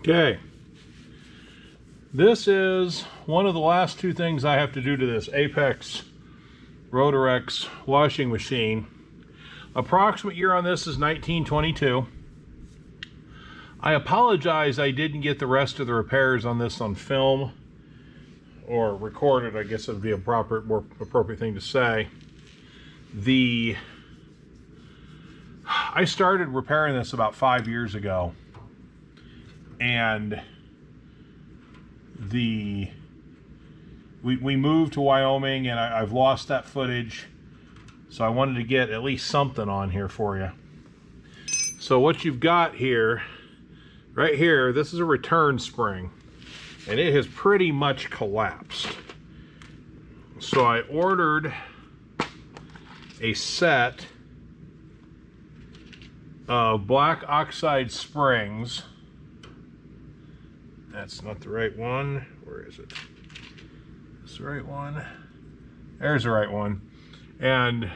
Okay, this is one of the last two things I have to do to this Apex Rotarex washing machine. Approximate year on this is 1922. I apologize I didn't get the rest of the repairs on this on film or recorded, I guess would be a more appropriate thing to say. I started repairing this about 5 years ago, and we moved to Wyoming, and I've lost that footage, so I wanted to get at least something on here for you. So what you've got here, right here, this is a return spring, and it has pretty much collapsed. So I ordered a set of black oxide springs. That's not the right one. Where is it? Is the right one? There's the right one. And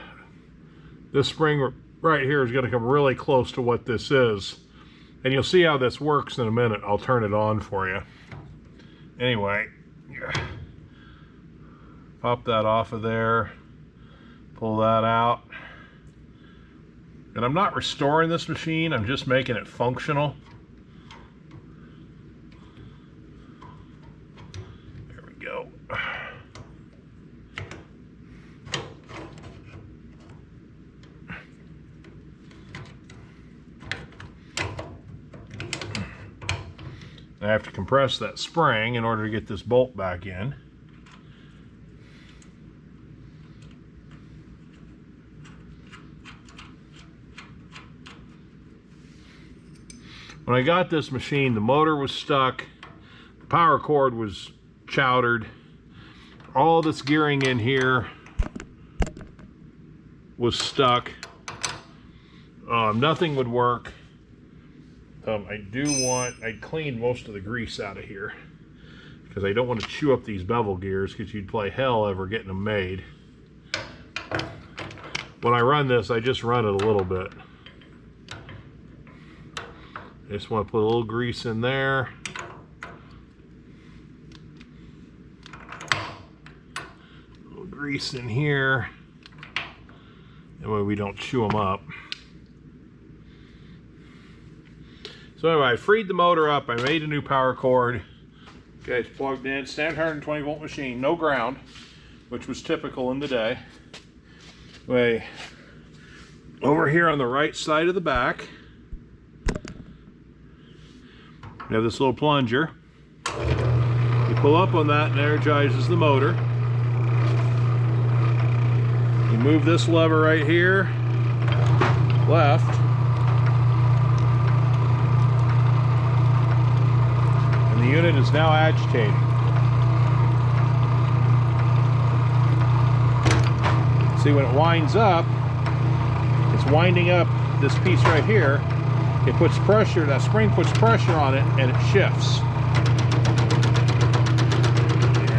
this spring right here is going to come really close to what this is. And you'll see how this works in a minute. I'll turn it on for you. Anyway, pop that off of there. Pull that out. And I'm not restoring this machine, I'm just making it functional. There we go. I have to compress that spring in order to get this bolt back in. When I got this machine, the motor was stuck, the power cord was chowdered, all this gearing in here was stuck. Nothing would work. I cleaned most of the grease out of here because I don't want to chew up these bevel gears, because you'd play hell ever getting them made. When I run this, I just run it a little bit. I just want to put a little grease in there. A little grease in here. That way we don't chew them up. So anyway, I freed the motor up. I made a new power cord. Okay, it's plugged in. Standard 120 volt machine, no ground, which was typical in the day. Anyway, over here on the right side of the back, you have this little plunger. You pull up on that and it energizes the motor. You move this lever right here, left, and the unit is now agitating. See, when it winds up, it's winding up this piece right here. It puts pressure, that spring puts pressure on it, and it shifts.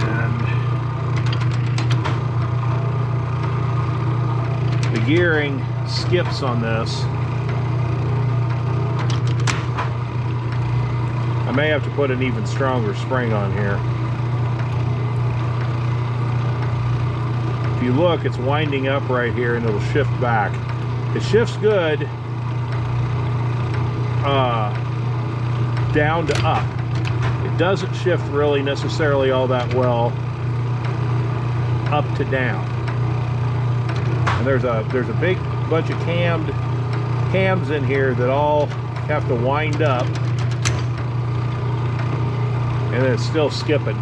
And the gearing skips on this. I may have to put an even stronger spring on here. If you look, it's winding up right here and it'll shift back. It shifts good down to up. It doesn't shift really necessarily all that well up to down. And there's a big bunch of cams in here that all have to wind up, and then it's still skipping.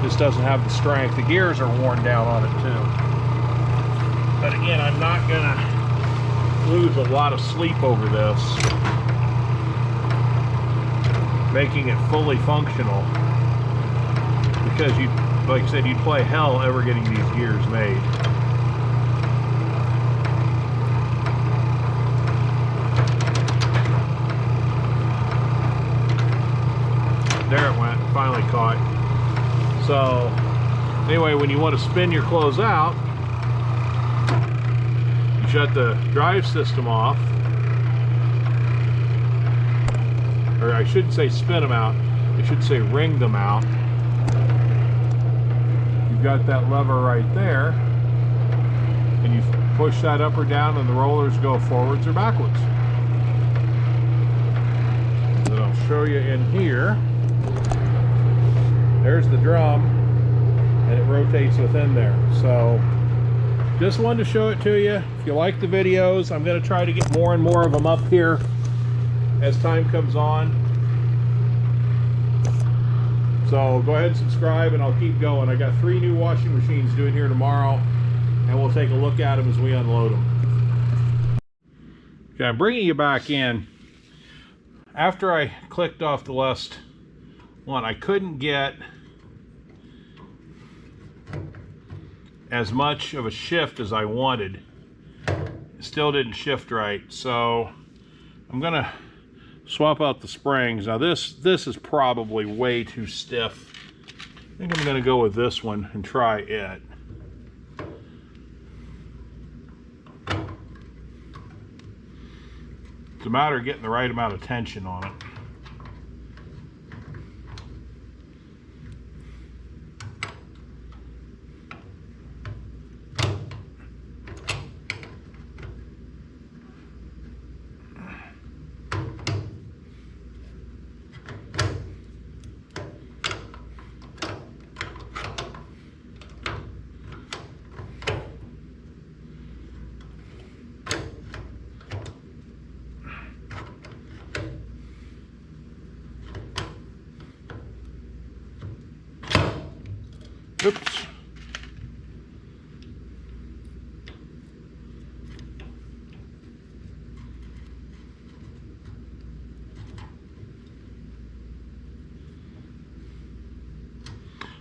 Just doesn't have the strength. The gears are worn down on it too. But again, I'm not gonna lose a lot of sleep over this, making it fully functional, because like I said, you'd play hell ever getting these gears made. There it went, finally caught. So anyway, when you want to spin your clothes out, you shut the drive system off, or I shouldn't say spin them out, I should say wring them out. You've got that lever right there, and you push that up or down and the rollers go forwards or backwards. Then I'll show you in here. There's the drum, and it rotates within there. So just wanted to show it to you. If you like the videos, I'm going to try to get more and more of them up here as time comes on. So go ahead and subscribe, and I'll keep going. I got 3 new washing machines due in here tomorrow, and we'll take a look at them as we unload them. Okay, I'm bringing you back in. After I clicked off the last one, I couldn't get as much of a shift as I wanted. It still didn't shift right, so I'm gonna swap out the springs. Now this is probably way too stiff. I think I'm gonna go with this one and try it. It's a matter of getting the right amount of tension on it. Oops.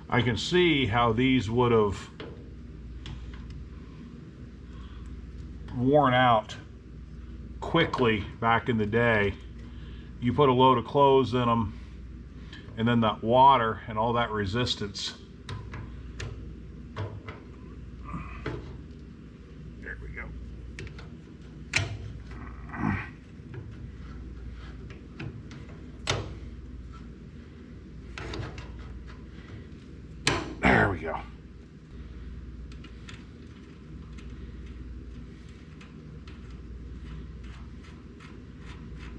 I can see how these would have worn out quickly back in the day. You put a load of clothes in them, and then that water and all that resistance. There we go. There we go.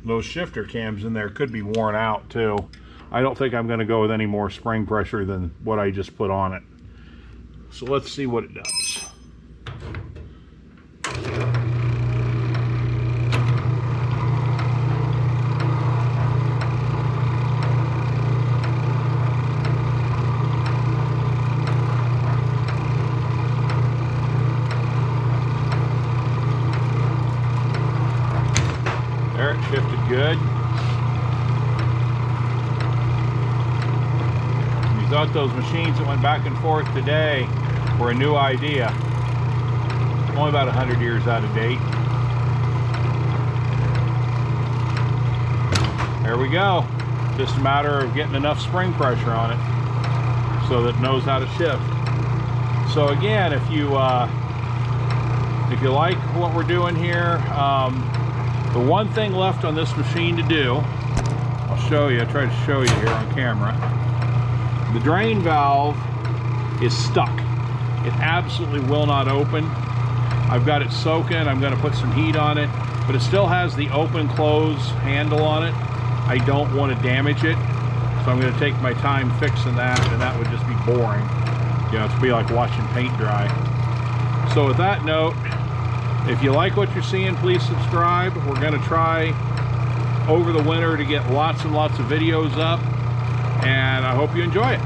Those shifter cams in there could be worn out too. I don't think I'm going to go with any more spring pressure than what I just put on it. So let's see what it does. There, it shifted good. You thought those machines that went back and forth today were a new idea. Only about 100 years out of date. There we go. Just a matter of getting enough spring pressure on it so that it knows how to shift. So again, if you like what we're doing here, the one thing left on this machine to do, I'll show you, I try to show you here on camera. The drain valve is stuck. It absolutely will not open. I've got it soaking, I'm going to put some heat on it, but it still has the open close handle on it. I don't want to damage it, so I'm going to take my time fixing that, and that would just be boring. You know, it'd be like watching paint dry. So with that note, if you like what you're seeing, please subscribe. We're going to try over the winter to get lots and lots of videos up, and I hope you enjoy it.